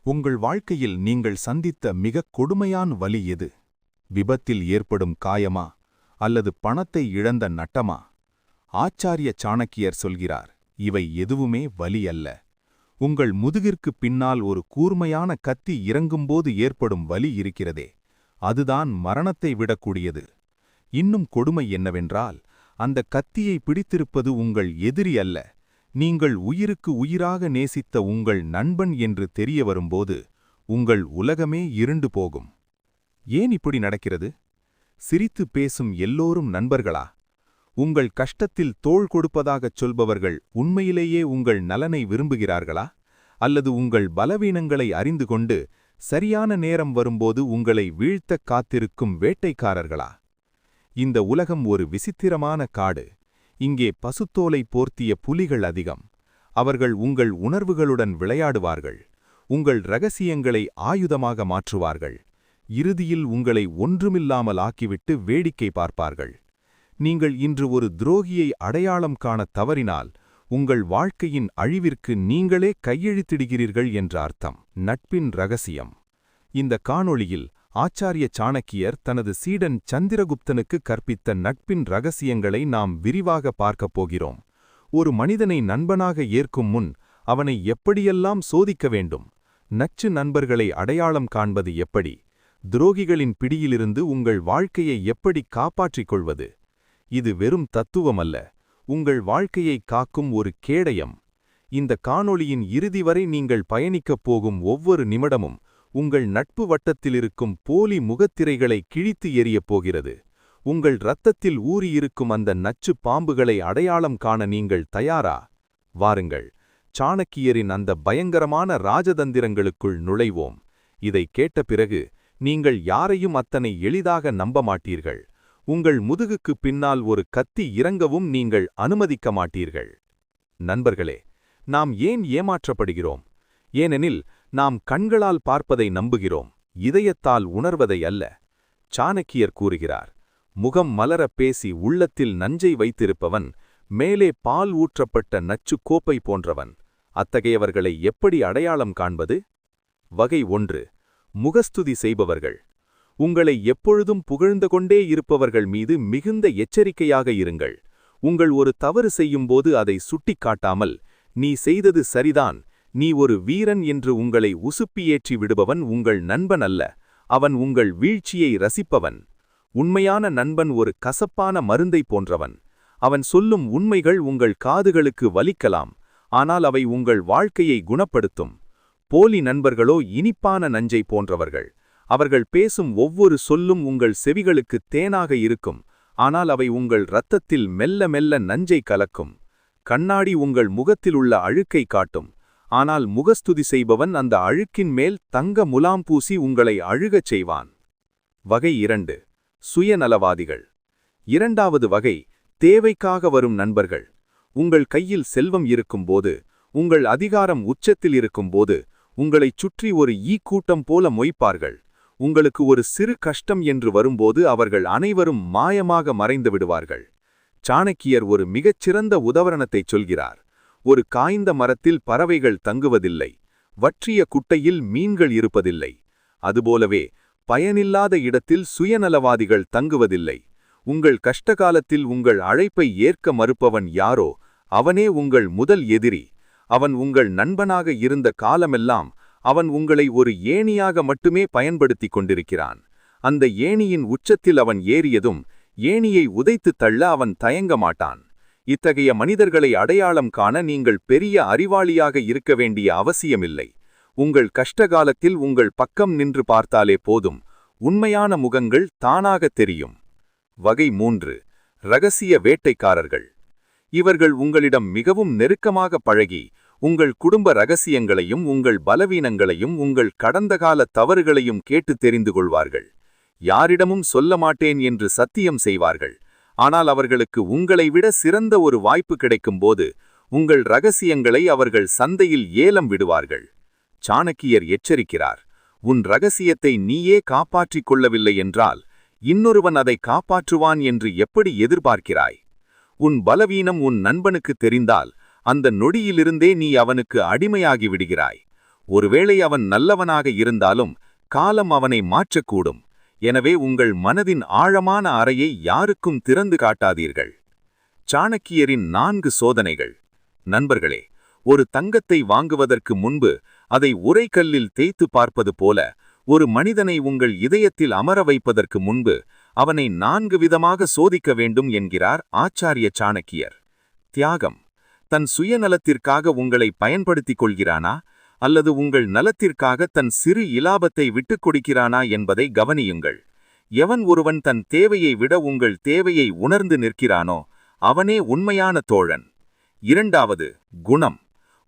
உங்கள் வாழ்க்கையில் நீங்கள் சந்தித்த மிகக் கொடுமையான வலி எது? விபத்தில் ஏற்படும் காயமா அல்லது பணத்தை இழந்த நட்டமா? ஆச்சாரிய சாணக்கியர் சொல்கிறார், இவை எதுவுமே வலி அல்ல. உங்கள் முதுகிற்குப் பின்னால் ஒரு கூர்மையான கத்தி இறங்கும்போது ஏற்படும் வலி இருக்கிறதே, அதுதான் மரணத்தை விடக்கூடியது. இன்னும் கொடுமை என்னவென்றால், அந்த கத்தியை பிடித்திருப்பது உங்கள் எதிரி அல்ல, நீங்கள் உயிருக்கு உயிராக நேசித்த உங்கள் நண்பன் என்று தெரிய வரும்போது உங்கள் உலகமே இருண்டு போகும். ஏன் இப்படி நடக்கிறது? சிரித்து பேசும் எல்லோரும் நண்பர்களா? உங்கள் கஷ்டத்தில் தோள் கொடுப்பதாகச் சொல்பவர்கள் உண்மையிலேயே உங்கள் நலனை விரும்புகிறார்களா? அல்லது உங்கள் பலவீனங்களை அறிந்து கொண்டு சரியான நேரம் வரும்போது உங்களை வீழ்த்தக் காத்திருக்கும் வேட்டைக்காரர்களா? இந்த உலகம் ஒரு விசித்திரமான காடு. இங்கே பசுத்தோலை போர்த்திய புலிகள் அதிகம். அவர்கள் உங்கள் உணர்வுகளுடன் விளையாடுவார்கள், உங்கள் இரகசியங்களை ஆயுதமாக மாற்றுவார்கள், இறுதியில் உங்களை ஒன்றுமில்லாமல் ஆக்கிவிட்டு வேடிக்கை பார்ப்பார்கள். நீங்கள் இன்று ஒரு துரோகியை அடையாளம் காணத் தவறினால் உங்கள் வாழ்க்கையின் அழிவிற்கு நீங்களே கையெழுத்திடுகிறீர்கள் என்ற அர்த்தம். நட்பின் இரகசியம். இந்த காணொளியில் ஆச்சாரிய சாணக்கியர் தனது சீடன் சந்திரகுப்தனுக்கு கற்பித்த நட்பின் இரகசியங்களை நாம் விரிவாக பார்க்கப் போகிறோம். ஒரு மனிதனை நண்பனாக ஏற்கும் முன் அவனை எப்படியெல்லாம் சோதிக்க வேண்டும்? நச்சு நண்பர்களை அடையாளம் காண்பது எப்படி? துரோகிகளின் பிடியிலிருந்து உங்கள் வாழ்க்கையை எப்படி காப்பாற்றிக் கொள்வது? இது வெறும் தத்துவமல்ல, உங்கள் வாழ்க்கையை காக்கும் ஒரு கேடயம். இந்த காணொளியின் இறுதி வரை நீங்கள் பயணிக்கப் போகும் ஒவ்வொரு நிமிடமும் உங்கள் நட்பு வட்டத்திலிருக்கும் போலி முகத்திரைகளை கிழித்து எறியப் போகிறது. உங்கள் இரத்தத்தில் ஊறியிருக்கும் அந்த நச்சு பாம்புகளை அடையாளம் காண நீங்கள் தயாரா? வாருங்கள், சாணக்கியரின் அந்த பயங்கரமான ராஜதந்திரங்களுக்குள் நுழைவோம். இதை கேட்ட பிறகு நீங்கள் யாரையும் அத்தனை எளிதாக நம்ப மாட்டீர்கள். உங்கள் முதுகுக்குப் பின்னால் ஒரு கத்தி இறங்கவும் நீங்கள் அனுமதிக்க மாட்டீர்கள். நண்பர்களே, நாம் ஏன் ஏமாற்றப்படுகிறோம்? ஏனெனில் நாம் கண்களால் பார்ப்பதை நம்புகிறோம், இதயத்தால் உணர்வதை அல்ல. சாணக்கியர் கூறுகிறார், முகம் மலரப் பேசி உள்ளத்தில் நஞ்சை வைத்திருப்பவன் மேலே பால் ஊற்றப்பட்ட நச்சு கோப்பை போன்றவன். அத்தகையவர்களை எப்படி அடையாளம் காண்பது? வகை 1. முகஸ்துதி செய்பவர்கள். உங்களை எப்பொழுதும் புகழ்ந்து கொண்டே இருப்பவர்கள் மீது மிகுந்த எச்சரிக்கையாக இருங்கள். உங்கள் ஒரு தவறு செய்யும்போது அதை சுட்டிக்காட்டாமல், நீ செய்தது சரிதான், நீ ஒரு வீரன் என்று உங்களை உசுப்பியேற்றி விடுபவன் உங்கள் நண்பன் அல்ல, அவன் உங்கள் வீழ்ச்சியை ரசிப்பவன். உண்மையான நண்பன் ஒரு கசப்பான மருந்தை போன்றவன். அவன் சொல்லும் உண்மைகள் உங்கள் காதுகளுக்கு வலிக்கலாம், ஆனால் அவை உங்கள் வாழ்க்கையை குணப்படுத்தும். போலி நண்பர்களோ இனிப்பான நஞ்சை போன்றவர்கள். அவர்கள் பேசும் ஒவ்வொரு சொல்லும் உங்கள் செவிகளுக்கு தேனாக இருக்கும், ஆனால் அவை உங்கள் இரத்தத்தில் மெல்ல மெல்ல நஞ்சை கலக்கும். கண்ணாடி உங்கள் முகத்திலுள்ள அழுக்கை காட்டும், ஆனால் முகஸ்துதி செய்பவன் அந்த அழுக்கின் மேல் தங்க முலாம் பூசி உங்களை அழுகச் செய்வான். வகை 2. சுயநலவாதிகள். இரண்டாவது வகை தேவைக்காக வரும் நண்பர்கள். உங்கள் கையில் செல்வம் இருக்கும்போது, உங்கள் அதிகாரம் உச்சத்தில் இருக்கும்போது உங்களைச் சுற்றி ஒரு கூட்டம் போல மொய்ப்பார்கள். உங்களுக்கு ஒரு சிறு கஷ்டம் என்று வரும்போது அவர்கள் அனைவரும் மாயமாக மறைந்து விடுவார்கள். சாணக்கியர் ஒரு மிகச்சிறந்த உதாரணத்தைச் சொல்கிறார். ஒரு காய்ந்த மரத்தில் பறவைகள் தங்குவதில்லை, வற்றிய குட்டையில் மீன்கள் இருப்பதில்லை. அதுபோலவே பயனில்லாத இடத்தில் சுயநலவாதிகள் தங்குவதில்லை. உங்கள் கஷ்டகாலத்தில் உங்கள் அழைப்பை ஏற்க மறுப்பவன் யாரோ அவனே உங்கள் முதல் எதிரி. அவன் உங்கள் நண்பனாக இருந்த காலமெல்லாம் அவன் உங்களை ஒரு ஏணியாக மட்டுமே பயன்படுத்திக் கொண்டிருக்கிறான். அந்த ஏணியின் உச்சத்தில் அவன் ஏறியதும் ஏணியை உதைத்துத் தள்ள அவன் தயங்க மாட்டான். இத்தகைய மனிதர்களை அடையாளம் காண நீங்கள் பெரிய அறிவாளியாக இருக்க வேண்டிய அவசியமில்லை. உங்கள் கஷ்டகாலத்தில் உங்கள் பக்கம் நின்று பார்த்தாலே போதும், உண்மையான முகங்கள் தானாக தெரியும். வகை 3. இரகசிய வேட்டைக்காரர்கள். இவர்கள் உங்களிடம் மிகவும் நெருக்கமாக பழகி உங்கள் குடும்ப இரகசியங்களையும் உங்கள் பலவீனங்களையும் உங்கள் கடந்தகால தவறுகளையும் கேட்டு தெரிந்து கொள்வார்கள். யாரிடமும் சொல்ல மாட்டேன் என்று சத்தியம் செய்வார்கள். ஆனால் அவர்களுக்கு உங்களை விட சிறந்த ஒரு வாய்ப்பு கிடைக்கும்போது உங்கள் இரகசியங்களை அவர்கள் சந்தையில் ஏலம் விடுவார்கள். சாணக்கியர் எச்சரிக்கிறார், உன் இரகசியத்தை நீயே காப்பாற்றிக் கொள்ளவில்லை என்றால் இன்னொருவன் அதை காப்பாற்றுவான் என்று எப்படி எதிர்பார்க்கிறாய்? உன் பலவீனம் உன் நண்பனுக்கு தெரிந்தால் அந்த நொடியிலிருந்தே நீ அவனுக்கு அடிமையாகி விடுகிறாய். ஒருவேளை அவன் நல்லவனாக இருந்தாலும் காலம் அவனை மாற்றக்கூடும். எனவே உங்கள் மனதின் ஆழமான அறையை யாருக்கும் திறந்து காட்டாதீர்கள். சாணக்கியரின் 4 சோதனைகள். நண்பர்களே, ஒரு தங்கத்தை வாங்குவதற்கு முன்பு அதை உறைகல்லில் தேய்த்து பார்ப்பது போல ஒரு மனிதனை உங்கள் இதயத்தில் அமர வைப்பதற்கு முன்பு அவனை 4 விதமாக சோதிக்க வேண்டும் என்கிறார் ஆச்சாரிய சாணக்கியர். தியாகம். தன் சுயநலத்திற்காக உங்களை பயன்படுத்திக் கொள்கிறானா அல்லது உங்கள் நலத்திற்காக தன் சிறு இலாபத்தை விட்டுக் கொடுக்கிறானா என்பதை கவனியுங்கள். எவன் ஒருவன் தன் தேவையை விட உங்கள் தேவையை உணர்ந்து நிற்கிறானோ அவனே உண்மையான தோழன். 2வது, குணம்.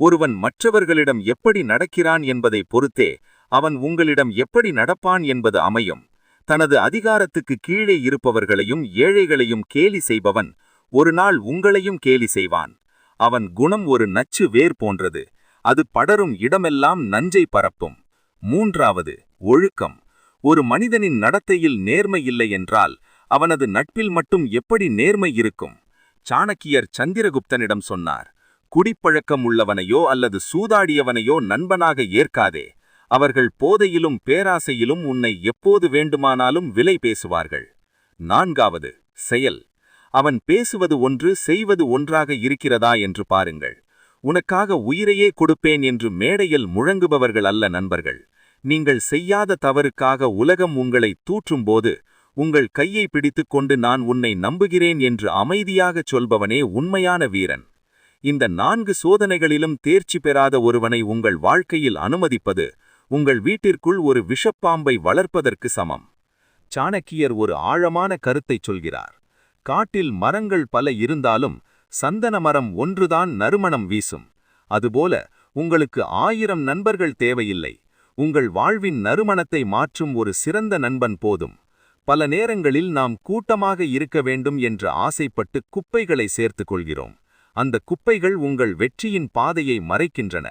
ஒருவன் மற்றவர்களிடம் எப்படி நடக்கிறான் என்பதை பொறுத்தே அவன் உங்களிடம் எப்படி நடப்பான் என்பது அமையும். தனது அதிகாரத்துக்கு கீழே இருப்பவர்களையும் ஏழைகளையும் கேலி செய்பவன் ஒரு நாள் உங்களையும் கேலி செய்வான். அவன் குணம் ஒரு நச்சு வேர் போன்றது. அது படரும் இடமெல்லாம் நஞ்சை பரப்பும். 3வது, ஒழுக்கம். ஒரு மனிதனின் நடத்தையில் நேர்மை இல்லை என்றால் அவனது நட்பில் மட்டும் எப்படி நேர்மை இருக்கும்? சாணக்கியர் சந்திரகுப்தனிடம் சொன்னார், குடிப்பழக்கம் உள்ளவனையோ அல்லது சூதாடியவனையோ நண்பனாக ஏற்காதே. அவர்கள் போதையிலும் பேராசையிலும் உன்னை எப்போது வேண்டுமானாலும் விலை பேசுவார்கள். 4வது, செயல். அவன் பேசுவது ஒன்று, செய்வது ஒன்றாக இருக்கிறதா என்று பாருங்கள். உனக்காக உயிரையே கொடுப்பேன் என்று மேடையில் முழங்குபவர்கள் அல்ல நண்பர்கள். நீங்கள் செய்யாத தவறுக்காக உலகம் உங்களை தூற்றும்போது உங்கள் கையை பிடித்துக் கொண்டு நான் உன்னை நம்புகிறேன் என்று அமைதியாகச் சொல்பவனே உண்மையான வீரன். இந்த 4 சோதனைகளிலும் தேர்ச்சி பெறாத ஒருவனை உங்கள் வாழ்க்கையில் அனுமதிப்பது உங்கள் வீட்டிற்குள் ஒரு விஷப்பாம்பை வளர்ப்பதற்கு சமம். சாணக்கியர் ஒரு ஆழமான கருத்தைச் சொல்கிறார். காட்டில் மரங்கள் பல இருந்தாலும் சந்தன மரம் ஒன்றுதான் நறுமணம் வீசும். அதுபோல உங்களுக்கு 1000 நண்பர்கள் தேவையில்லை. உங்கள் வாழ்வின் நறுமணத்தை மாற்றும் ஒரு சிறந்த நண்பன் போதும். பல நேரங்களில் நாம் கூட்டமாக இருக்க வேண்டும் என்று ஆசைப்பட்டு குப்பைகளை சேர்த்துக் கொள்கிறோம். அந்த குப்பைகள் உங்கள் வெற்றியின் பாதையை மறைக்கின்றன.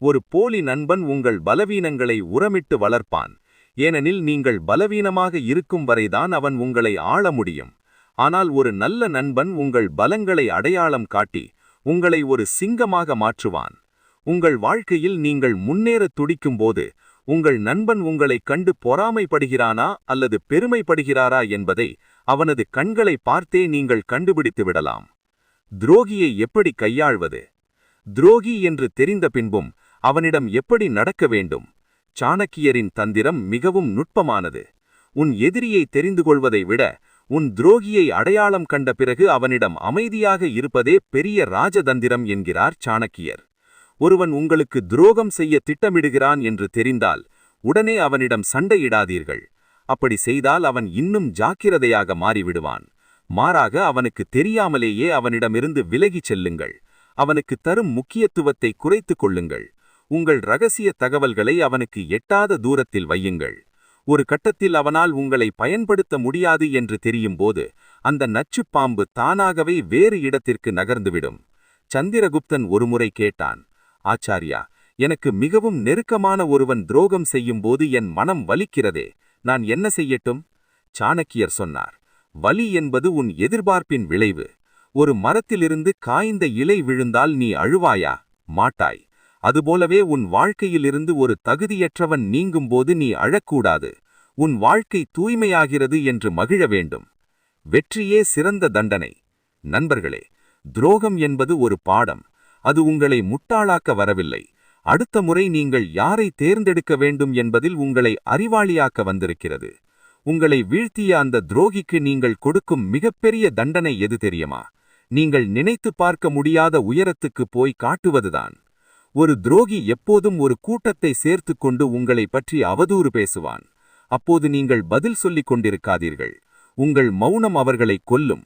ஒரு போலி நண்பன் உங்கள் பலவீனங்களை உரமிட்டு வளர்ப்பான். ஏனெனில் நீங்கள் பலவீனமாக இருக்கும் வரைதான் அவன் உங்களை ஆள முடியும். ஆனால் ஒரு நல்ல நண்பன் உங்கள் பலங்களை அடையாளம் காட்டி உங்களை ஒரு சிங்கமாக மாற்றுவான். உங்கள் வாழ்க்கையில் நீங்கள் முன்னேறத் துடிக்கும்போது உங்கள் நண்பன் உங்களைக் கண்டு பொறாமைப்படுகிறானா அல்லது பெருமைப்படுகிறாரா என்பதை அவனது கண்களை பார்த்தே நீங்கள் கண்டுபிடித்து விடலாம். துரோகியை எப்படி கையாள்வது? துரோகி என்று தெரிந்த பின்பும் அவனிடம் எப்படி நடக்க வேண்டும்? சாணக்கியரின் தந்திரம் மிகவும் நுட்பமானது. உன் எதிரியை தெரிந்து கொள்வதை விட உன் துரோகியை அடையாளம் கண்ட பிறகு அவனிடம் அமைதியாக இருப்பதே பெரிய ராஜதந்திரம் என்கிறார் சாணக்கியர். ஒருவன் உங்களுக்கு துரோகம் செய்ய திட்டமிடுகிறான் என்று தெரிந்தால் உடனே அவனிடம் சண்டையிடாதீர்கள். அப்படி செய்தால் அவன் இன்னும் ஜாக்கிரதையாக மாறிவிடுவான். மாறாக அவனுக்கு தெரியாமலேயே அவனிடமிருந்து விலகிச் செல்லுங்கள். அவனுக்கு தரும் முக்கியத்துவத்தை குறைத்துக் கொள்ளுங்கள். உங்கள் இரகசிய தகவல்களை அவனுக்கு எட்டாத தூரத்தில் வையுங்கள். ஒரு கட்டத்தில் அவனால் உங்களை பயன்படுத்த முடியாது என்று தெரியும்போது அந்த நச்சுப்பாம்பு தானாகவே வேறு இடத்திற்கு நகர்ந்துவிடும். சந்திரகுப்தன் ஒருமுறை கேட்டான், ஆச்சாரியா, எனக்கு மிகவும் நெருக்கமான ஒருவன் துரோகம் செய்யும்போது என் மனம் வலிக்கிறதே, நான் என்ன செய்யட்டும்? சாணக்கியர் சொன்னார், வலி என்பது உன் எதிர்பார்ப்பின் விளைவு. ஒரு மரத்திலிருந்து காய்ந்த இலை விழுந்தால் நீ அழுவாயா? மாட்டாய். அதுபோலவே உன் வாழ்க்கையிலிருந்து ஒரு தகுதியற்றவன் நீங்கும்போது நீ அழக்கூடாது. உன் வாழ்க்கை தூய்மையாகிறது என்று மகிழ வேண்டும். வெற்றியே சிறந்த தண்டனை. நண்பர்களே, துரோகம் என்பது ஒரு பாடம். அது உங்களை முட்டாளாக்க வரவில்லை. அடுத்த முறை நீங்கள் யாரை தேர்ந்தெடுக்க வேண்டும் என்பதில் உங்களை அறிவாளியாக்க வந்திருக்கிறது. உங்களை வீழ்த்திய அந்த துரோகிக்கு நீங்கள் கொடுக்கும் மிகப்பெரிய தண்டனை எது தெரியுமா? நீங்கள் நினைத்து பார்க்க முடியாத உயரத்துக்கு போய் காட்டுவதுதான். ஒரு துரோகி எப்போதும் ஒரு கூட்டத்தை சேர்த்து கொண்டு உங்களை பற்றி அவதூறு பேசுவான். அப்போது நீங்கள் பதில் சொல்லிக் கொண்டிருக்காதீர்கள். உங்கள் மௌனம் அவர்களை கொல்லும்.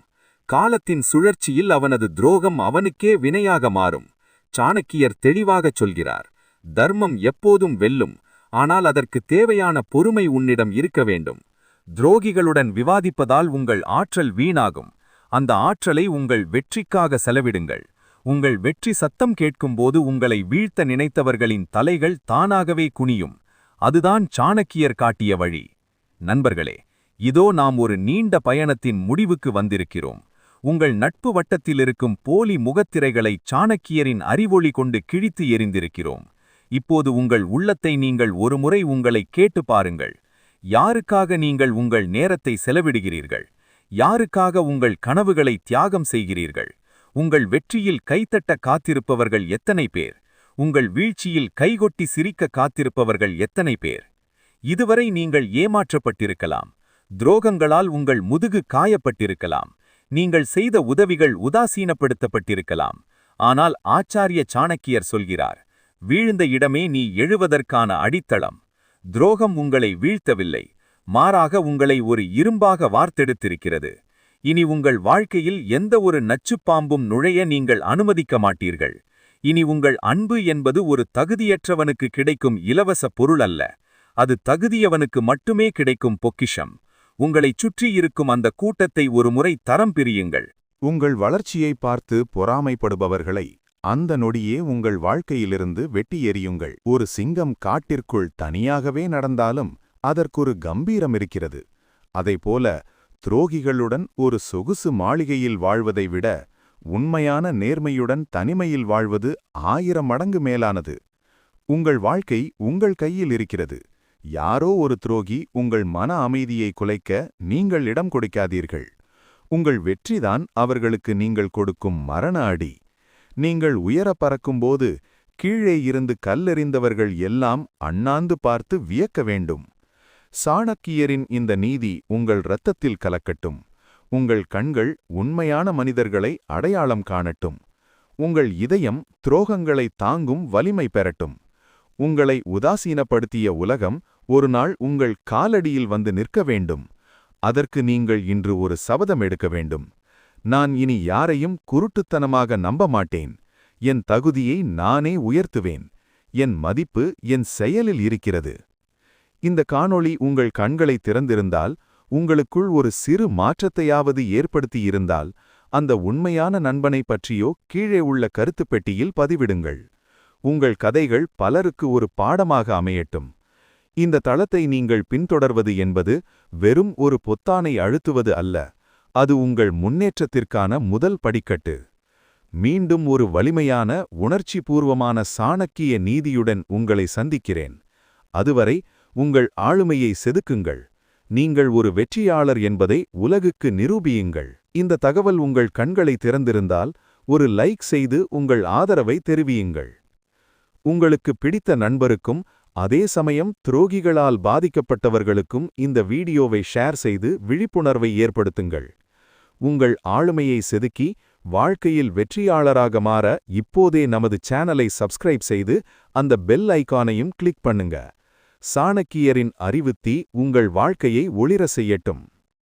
காலத்தின் சுழற்சியில் அவனது துரோகம் அவனுக்கே வினையாக மாறும். சாணக்கியர் தெளிவாகச் சொல்கிறார், தர்மம் எப்போதும் வெல்லும். ஆனால் அதற்கு தேவையான பொறுமை உன்னிடம் இருக்க வேண்டும். துரோகிகளுடன் விவாதிப்பதால் உங்கள் ஆற்றல் வீணாகும். அந்த ஆற்றலை உங்கள் வெற்றிக்காக செலவிடுங்கள். உங்கள் வெற்றி சத்தம் கேட்கும்போது உங்களை வீழ்த்த நினைத்தவர்களின் தலைகள் தானாகவே குனியும். அதுதான் சாணக்கியர் காட்டிய வழி. நண்பர்களே, இதோ நாம் ஒரு நீண்ட பயணத்தின் முடிவுக்கு வந்திருக்கிறோம். உங்கள் நட்பு வட்டத்திலிருக்கும் போலி முகத்திரைகளை சாணக்கியரின் அறிவொளி கொண்டு கிழித்து எறிந்திருக்கிறோம். இப்போது உங்கள் உள்ளத்தை நீங்கள் ஒருமுறை உங்களை கேட்டு பாருங்கள். யாருக்காக நீங்கள் உங்கள் நேரத்தை செலவிடுகிறீர்கள்? யாருக்காக உங்கள் கனவுகளை தியாகம் செய்கிறீர்கள்? உங்கள் வெற்றியில் கைத்தட்ட காத்திருப்பவர்கள் எத்தனை பேர்? உங்கள் வீழ்ச்சியில் கைகொட்டி சிரிக்க காத்திருப்பவர்கள் எத்தனை பேர்? இதுவரை நீங்கள் ஏமாற்றப்பட்டிருக்கலாம். துரோகங்களால் உங்கள் முதுகு காயப்பட்டிருக்கலாம். நீங்கள் செய்த உதவிகள் உதாசீனப்படுத்தப்பட்டிருக்கலாம். ஆனால் ஆச்சாரிய சாணக்கியர் சொல்கிறார், வீழ்ந்த இடமே நீ எழுவதற்கான அடித்தளம். துரோகம் உங்களை வீழ்த்தவில்லை, மாறாக உங்களை ஒரு இரும்பாக வார்த்தெடுத்திருக்கிறது. இனி உங்கள் வாழ்க்கையில் எந்த ஒரு நச்சுப்பாம்பும் நுழைய நீங்கள் அனுமதிக்க மாட்டீர்கள். இனி உங்கள் அன்பு என்பது ஒரு தகுதியற்றவனுக்கு கிடைக்கும் இலவச பொருள் அல்ல, அது தகுதியவனுக்கு மட்டுமே கிடைக்கும் பொக்கிஷம். உங்களைச் சுற்றி இருக்கும் அந்த கூட்டத்தை ஒருமுறை தரம் பிரியுங்கள். உங்கள் வளர்ச்சியை பார்த்து பொறாமைப்படுபவர்களை அந்த நொடியே உங்கள் வாழ்க்கையிலிருந்து வெட்டி எறியுங்கள். ஒரு சிங்கம் காட்டிற்குள் தனியாகவே நடந்தாலும் அதற்கொரு கம்பீரம் இருக்கிறது. அதைப்போல துரோகிகளுடன் ஒரு சொகுசு மாளிகையில் வாழ்வதை விட உண்மையான நேர்மையுடன் தனிமையில் வாழ்வது 1000 மடங்கு மேலானது. உங்கள் வாழ்க்கை உங்கள் கையில் இருக்கிறது. யாரோ ஒரு துரோகி உங்கள் மன அமைதியை குலைக்க நீங்கள் இடம் கொடுக்காதீர்கள். உங்கள் வெற்றிதான் அவர்களுக்கு நீங்கள் கொடுக்கும் மரண அடி. நீங்கள் உயர பறக்கும்போது கீழே இருந்து கல்லெறிந்தவர்கள் எல்லாம் அண்ணாந்து பார்த்து வியக்க வேண்டும். சாணக்கியரின் இந்த நீதி உங்கள் இரத்தத்தில் கலக்கட்டும். உங்கள் கண்கள் உண்மையான மனிதர்களை அடையாளம் காணட்டும். உங்கள் இதயம் துரோகங்களை தாங்கும் வலிமை பெறட்டும். உங்களை உதாசீனப்படுத்திய உலகம் ஒருநாள் உங்கள் காலடியில் வந்து நிற்க வேண்டும். அதற்கு நீங்கள் இன்று ஒரு சபதம் எடுக்க வேண்டும். நான் இனி யாரையும் குருட்டுத்தனமாக நம்ப மாட்டேன். என் தகுதியை நானே உயர்த்துவேன். என் மதிப்பு என் செயலில் இருக்கிறது. இந்த காணொளி உங்கள் கண்களை திறந்திருந்தால், உங்களுக்குள் ஒரு சிறு மாற்றத்தையாவது ஏற்படுத்தியிருந்தால், அந்த உண்மையான நண்பனை பற்றியோ கீழே உள்ள கருத்துப் பெட்டியில் பதிவிடுங்கள். உங்கள் கதைகள் பலருக்கு ஒரு பாடமாக அமையட்டும். இந்த தளத்தை நீங்கள் பின்தொடர்வது என்பது வெறும் ஒரு பொத்தானை அழுத்துவது அல்ல, அது உங்கள் முன்னேற்றத்திற்கான முதல் படிக்கட்டு. மீண்டும் ஒரு வலிமையான உணர்ச்சிபூர்வமான சாணக்கிய நீதியுடன் உங்களை சந்திக்கிறேன். அதுவரை உங்கள் ஆளுமையை செதுக்குங்கள். நீங்கள் ஒரு வெற்றியாளர் என்பதை உலகுக்கு நிரூபியுங்கள். இந்த தகவல் உங்கள் கண்களை திறந்திருந்தால் ஒரு லைக் செய்து உங்கள் ஆதரவை தெரிவியுங்கள். உங்களுக்கு பிடித்த நண்பருக்கும் அதே சமயம் துரோகிகளால் பாதிக்கப்பட்டவர்களுக்கும் இந்த வீடியோவை ஷேர் செய்து விழிப்புணர்வை ஏற்படுத்துங்கள். உங்கள் ஆளுமையை செதுக்கி வாழ்க்கையில் வெற்றியாளராக மாற இப்போதே நமது சேனலை சப்ஸ்கிரைப் செய்து அந்த பெல் ஐகானையும் கிளிக் பண்ணுங்க. சாணக்கியரின் அறிவுத்தி உங்கள் வாழ்க்கையை ஒளிர செய்யட்டும்.